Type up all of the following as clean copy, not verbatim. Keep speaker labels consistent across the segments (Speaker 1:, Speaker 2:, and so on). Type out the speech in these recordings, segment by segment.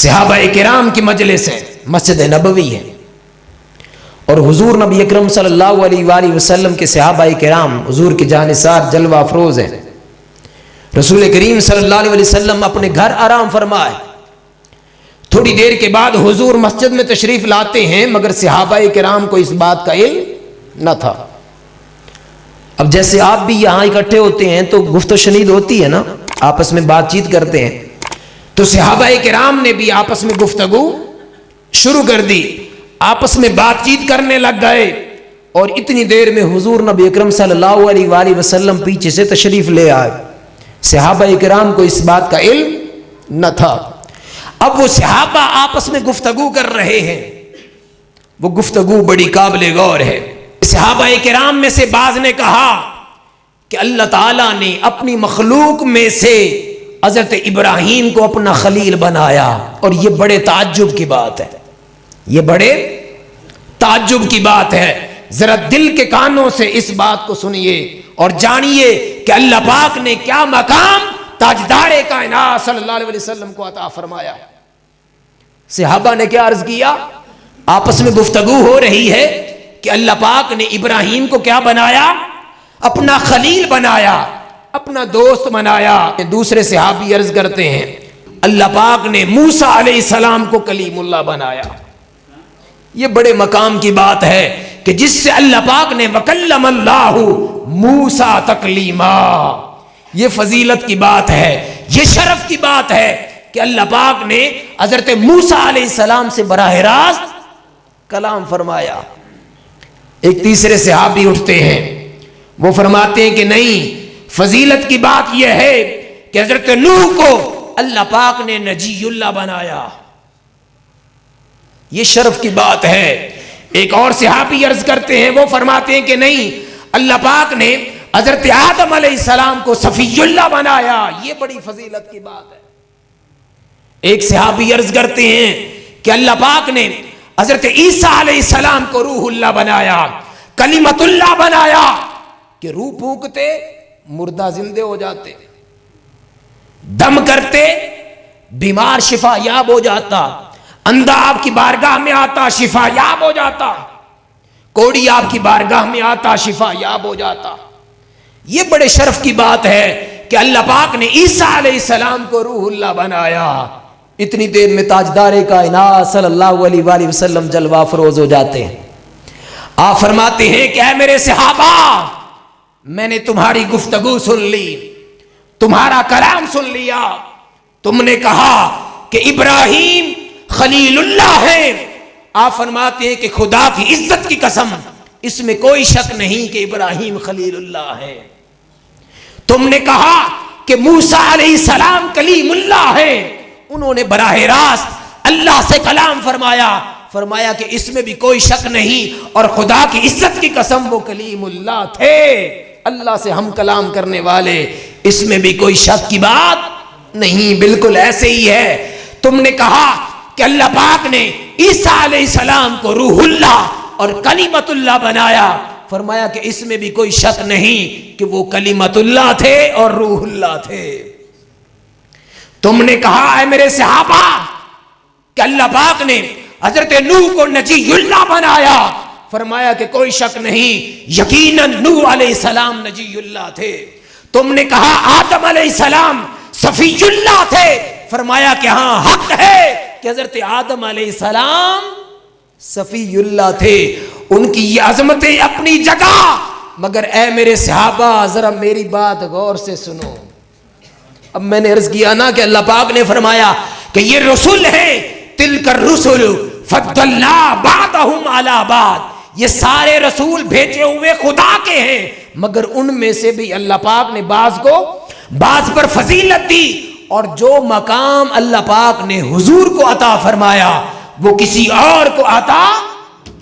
Speaker 1: صحابہ کرام کی مجلس ہے، مسجد نبوی ہے، اور حضور نبی اکرم صلی اللہ علیہ وآلہ وسلم کے صحابہ کرام حضور کے جانثار جلوہ افروز ہیں۔ رسول کریم صلی اللہ علیہ وسلم اپنے گھر آرام فرمائے، تھوڑی دیر کے بعد حضور مسجد میں تشریف لاتے ہیں، مگر صحابہ کرام کو اس بات کا علم نہ تھا۔ اب جیسے آپ بھی یہاں اکٹھے ہوتے ہیں تو گفت و شنید ہوتی ہے نا، آپس میں بات چیت کرتے ہیں، تو صحابہ کرام نے بھی آپس میں گفتگو شروع کر دی، آپس میں بات چیت کرنے لگ گئے، اور اتنی دیر میں حضور نبی اکرم صلی اللہ علیہ وآلہ وسلم پیچھے سے تشریف لے آئے۔ صحابہ کرام کو اس بات کا علم نہ تھا۔ اب وہ صحابہ آپس میں گفتگو کر رہے ہیں، وہ گفتگو بڑی قابل غور ہے۔ صحابہ کرام میں سے بعض نے کہا کہ اللہ تعالیٰ نے اپنی مخلوق میں سے حضرت ابراہیم کو اپنا خلیل بنایا، اور یہ بڑے تعجب کی بات ہے، یہ بڑے تعجب کی بات ہے۔ ذرا دل کے کانوں سے اس بات کو سنیے اور جانیے کہ اللہ پاک نے کیا مقام تاجدار کائنات صلی اللہ علیہ وسلم کو عطا فرمایا۔ صحابہ نے کیا عرض کیا؟ آپس میں گفتگو ہو رہی ہے کہ اللہ پاک نے ابراہیم کو کیا بنایا؟ اپنا خلیل بنایا، اپنا دوست بنایا۔ دوسرے صحابی عرض کرتے ہیں اللہ پاک نے موسیٰ علیہ السلام کو کلیم اللہ بنایا۔ یہ بڑے مقام کی بات ہے کہ جس سے اللہ پاک نے وکلم اللہ موسیٰ تکلیما، یہ فضیلت کی بات ہے، یہ شرف کی بات ہے کہ اللہ پاک نے حضرت موسیٰ علیہ السلام سے براہ راست کلام فرمایا۔ ایک تیسرے صحابی اٹھتے ہیں، وہ فرماتے ہیں کہ نہیں، فضیلت کی بات یہ ہے کہ حضرت نوح کو اللہ پاک نے نجی اللہ بنایا، یہ شرف کی بات ہے۔ ایک اور صحابی عرض کرتے ہیں، وہ فرماتے ہیں کہ نہیں، اللہ پاک نے حضرت آدم علیہ السلام کو صفی اللہ بنایا، یہ بڑی فضیلت کی بات ہے۔ ایک صحابی عرض کرتے ہیں کہ اللہ پاک نے حضرت عیسیٰ علیہ السلام کو روح اللہ بنایا، کلمت اللہ بنایا، کہ روح پھونکتے مردہ زندے ہو جاتے، دم کرتے بیمار شفا یاب ہو جاتا، اندھا آپ کی بارگاہ میں آتا شفا یاب ہو جاتا، کوڑی آپ کی بارگاہ میں آتا شفا یاب ہو جاتا۔ یہ بڑے شرف کی بات ہے کہ اللہ پاک نے عیسیٰ علیہ السلام کو روح اللہ بنایا۔ اتنی دیر میں تاجدار کائنات صلی اللہ علیہ وآلہ وسلم جلوہ افروز ہو جاتے ہیں۔ آپ فرماتے ہیں کہ اے میرے صحابہ، میں نے تمہاری گفتگو سن لی، تمہارا کلام سن لیا، تم نے کہا کہ ابراہیم خلیل اللہ ہے۔ آپ فرماتے ہیں کہ خدا کی عزت کی قسم، اس میں کوئی شک نہیں کہ ابراہیم خلیل اللہ ہے۔ تم نے کہا کہ موسیٰ علیہ السلام کلیم اللہ ہے، انہوں نے براہ راست اللہ سے کلام فرمایا، فرمایا کہ اس میں بھی کوئی شک نہیں، اور خدا کی عزت کی قسم وہ کلیم اللہ تھے، اللہ سے ہم کلام کرنے والے، اس میں بھی کوئی شک کی بات نہیں، بالکل ایسے ہی ہے۔ تم نے کہا کہ اللہ پاک نے عیسیٰ علیہ السلام کو روح اللہ اور کلمت اللہ بنایا، فرمایا کہ اس میں بھی کوئی شک نہیں کہ وہ کلمت اللہ تھے اور روح اللہ تھے۔ تم نے کہا اے میرے صحابہ کہ اللہ پاک نے حضرت نوح کو نجی اللہ بنایا، فرمایا کہ کوئی شک نہیں، یقیناً نوح علیہ السلام نجی اللہ تھے۔ تم نے کہا آدم علیہ السلام صفی اللہ تھے، فرمایا کہ ہاں حق ہے کہ حضرت آدم علیہ السلام صفی اللہ تھے، ان کی یہ عظمتیں اپنی جگہ، مگر اے میرے صحابہ ذرا میری بات غور سے سنو۔ اب میں نے عرض کیا نا کہ اللہ پاک نے فرمایا کہ یہ رسول ہیں، تلک الرسل فضلنا بعضهم علی بعض، یہ سارے رسول بھیجے ہوئے خدا کے ہیں، مگر ان میں سے بھی اللہ پاک نے بعض کو بعض پر فضیلت دی، اور جو مقام اللہ پاک نے حضور کو عطا فرمایا وہ کسی اور کو عطا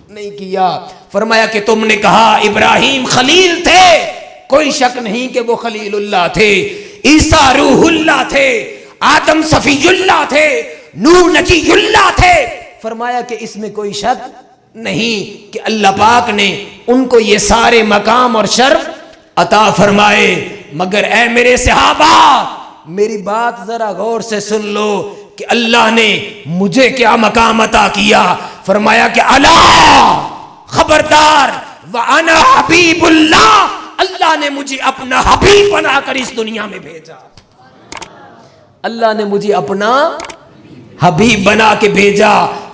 Speaker 1: نہیں کیا۔ فرمایا کہ تم نے کہا ابراہیم خلیل تھے، کوئی شک نہیں کہ وہ خلیل اللہ تھے، عیسیٰ روح اللہ تھے، آدم صفی اللہ تھے، نوح نجی اللہ تھے، فرمایا کہ اس میں کوئی شک نہیں کہ اللہ پاک نے ان کو یہ سارے مقام اور شرف عطا فرمائے۔ مگر اے میرے صحابہ میری بات ذرا غور سے سن لو کہ اللہ نے مجھے کیا مقام عطا کیا. فرمایا کہ الا خبردار وانا حبیب اللہ، اللہ نے مجھے اپنا حبیب بنا کر اس دنیا میں بھیجا. اللہ نے مجھے اپنا حبیب بنا کے بھیجا.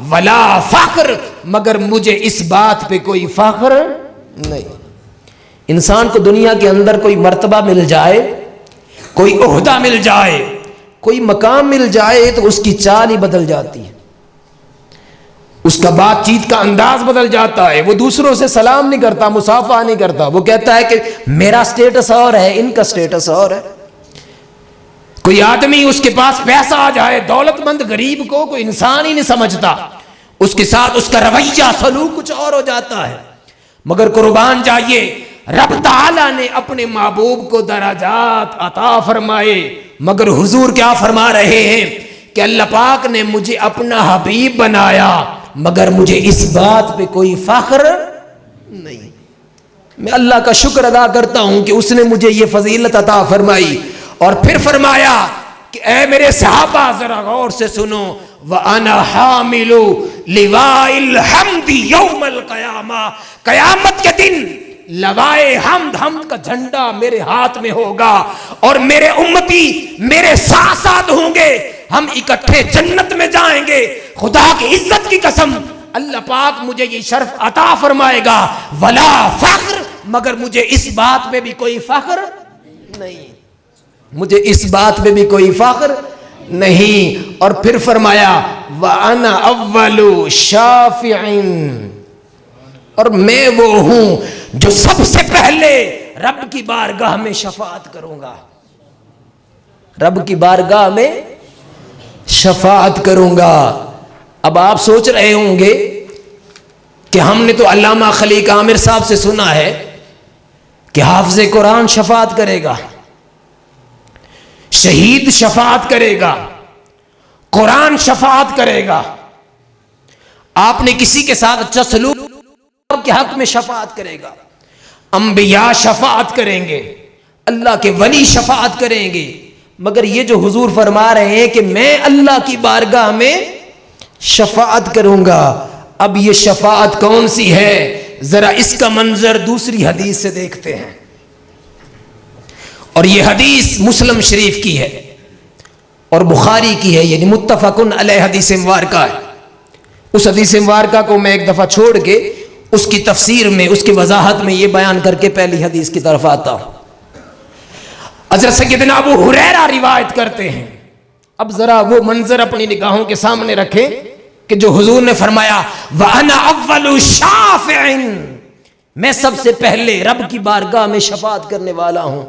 Speaker 1: ولا فخر، مگر مجھے اس بات پہ کوئی فخر نہیں. انسان کو دنیا کے اندر کوئی مرتبہ مل جائے، کوئی عہدہ مل جائے، کوئی مقام مل جائے تو اس کی چال ہی بدل جاتی ہے، اس کا بات چیت کا انداز بدل جاتا ہے. وہ دوسروں سے سلام نہیں کرتا، مصافحہ نہیں کرتا. وہ کہتا ہے کہ میرا سٹیٹس اور ہے، ان کا سٹیٹس اور ہے. کوئی آدمی اس کے پاس پیسہ آ جائے، دولت مند غریب کو کوئی انسان ہی نہیں سمجھتا، اس کے ساتھ اس کا رویہ سلوک کچھ اور ہو جاتا ہے. مگر قربان جائیے، رب تعالیٰ نے اپنے محبوب کو درجات عطا فرمائے. مگر حضور کیا فرما رہے ہیں کہ اللہ پاک نے مجھے اپنا حبیب بنایا، مگر مجھے اس بات پہ کوئی فخر نہیں. میں اللہ کا شکر ادا کرتا ہوں کہ اس نے مجھے یہ فضیلت عطا فرمائی. اور پھر فرمایا کہ اے میرے صحابہ ذرا غور سے سنو، وَأَنَا حَامِلُ لِوَاءِ الْحَمْدِ يَوْمَ الْقِيَامَةِ، قیامت کے دن لوائے حمد کا جھنڈا میرے ہاتھ میں ہوگا، اور میرے امتی میرے ساتھ ساتھ ہوں گے. ہم اکٹھے جنت میں جائیں گے. خدا کی عزت کی قسم، اللہ پاک مجھے یہ شرف عطا فرمائے گا. ولا فخر، مگر مجھے اس بات پہ بھی کوئی فخر نہیں، مجھے اس بات پہ بھی کوئی فخر نہیں. اور پھر فرمایا وَأَنَا أَوَّلُ شَافِعٍ، اور میں وہ ہوں جو سب سے پہلے رب کی بارگاہ میں شفاعت کروں گا. رب کی بارگاہ میں شفاعت کروں گا. اب آپ سوچ رہے ہوں گے کہ ہم نے تو علامہ خلیق عامر صاحب سے سنا ہے کہ حافظ قرآن شفاعت کرے گا، شہید شفاعت کرے گا، قرآن شفاعت کرے گا. آپ نے کسی کے ساتھ اچھا سلوک کے حق میں شفاعت کرے گا، انبیاء شفاعت کریں گے، اللہ کے ولی شفاعت کریں گے. مگر یہ جو حضور فرما رہے ہیں کہ میں اللہ کی بارگاہ میں شفاعت کروں گا، اب یہ شفاعت کون سی ہے؟ ذرا اس کا منظر دوسری حدیث سے دیکھتے ہیں. اور یہ حدیث مسلم شریف کی ہے اور بخاری کی ہے، یعنی متفقن علیہ حدیث مبارکہ ہے. اس حدیث مبارکہ کو میں ایک دفعہ چھوڑ کے اس کی تفسیر میں، اس کی وضاحت میں یہ بیان کر کے پہلی حدیث کی طرف آتا ہوں. حضرت سیدنا ابو ہریرہ روایت کرتے ہیں. اب ذرا وہ منظر اپنی نگاہوں کے سامنے رکھیں کہ جو حضور نے فرمایا وَأَنَا أَوَّلُ شَافِعٍ، میں سب سے پہلے رب کی بارگاہ میں شفاعت کرنے والا ہوں.